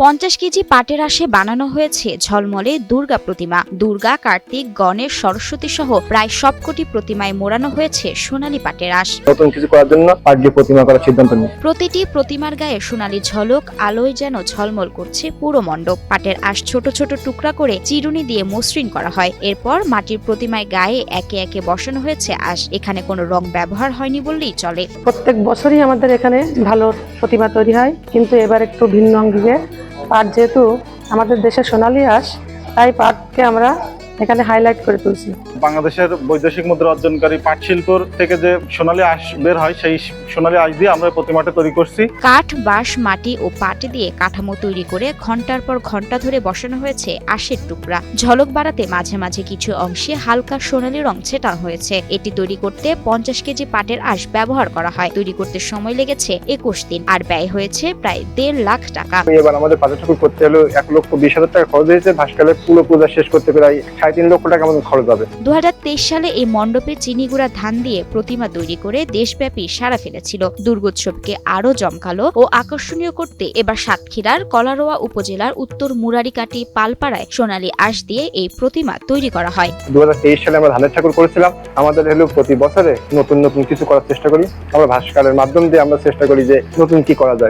50 KG পাটের আঁশে বানানো হয়েছে ঝলমলে দুর্গা প্রতিমা। দুর্গা, কার্তিক, গণেশ, সরস্বতী সহ প্রায় সবকটি প্রতিমায় মোড়ানো হয়েছে সোনালী পাটের আঁশ। নতুন কিছু করার জন্য পাট দিয়ে প্রতিমা করার সিদ্ধান্ত নিই। প্রতিটি প্রতিমার গায়ে সোনালী ঝলক, আলোয় যেন ঝলমল করছে পুরো মণ্ডপ। পাটের আঁশ ছোট ছোট টুকরা করে চিরুনি দিয়ে মসৃণ করা হয়। এরপর মাটির প্রতিমায় গায়ে একে একে বসানো হয়েছে আঁশ। এখানে কোনো রং ব্যবহার হয়নি বললেই চলে। প্রত্যেক বছরই আমাদের এখানে ভালো প্রতিমা তৈরি হয়, কিন্তু এবার একটু ভিন্ন অঙ্গিকে পাট, যেহেতু আমাদের দেশের সোনালী আঁশ, তাই পাটকে আমরা এখানে হাইলাইট করে তুলছি। বাংলাদেশের বৈদেশিক মুদ্রা অর্জনকারী পাট শিল্পর থেকে যে সোনালী আঁশ বের হয়, সেই সোনালী আঁশ দিয়ে আমরা প্রতিমাটা তৈরি করছি। কাঠ, বাঁশ, মাটি ও পাট দিয়ে কাঠামো তৈরি করে ঘন্টার পর ঘন্টা ধরে বসানো হয়েছে আঁশের টুকরা। ঝলক বাড়াতে মাঝে মাঝে কিছু অংশে হালকা সোনালী রং ছেটানো হয়েছে। এটি তৈরি করতে 50 কেজি পাটের আঁশ ব্যবহার করা হয়। তৈরি করতে সময় লেগেছে 21 দিন, আর ব্যয় হয়েছে প্রায় 1.5 লাখ টাকা। এবার আমাদের পাটের ঠাকুর করতে হলো 1,20,000 টাকা খরচ হয়েছে। ভাস্করের পুরো পূজা শেষ করতে প্রায় 3.5 লক্ষ টাকা আমাদের খরচ হবে। 2023 সালে এই মণ্ডপে চিনিগুড়া ধান দিয়ে প্রতিমা তৈরি করে দেশব্যাপী সাড়া ফেলেছিল। দুর্গোৎসবকে আরো জমকালো ও আকর্ষণীয় করতে এবার সাতক্ষীরার কলারোয়া উপজেলার উত্তর মুরারিকাটি পালপাড়ায় সোনালী আঁশ দিয়ে এই প্রতিমা তৈরি করা হয়। 2023 সালে আমরা ধানের ঠাকুর করেছিলাম। আমাদের হলো প্রতি বছরে নতুন নতুন কিছু করার চেষ্টা করি। আমরা ভাস্করের মাধ্যম দিয়ে আমরা চেষ্টা করি যে নতুন কি করা যায়।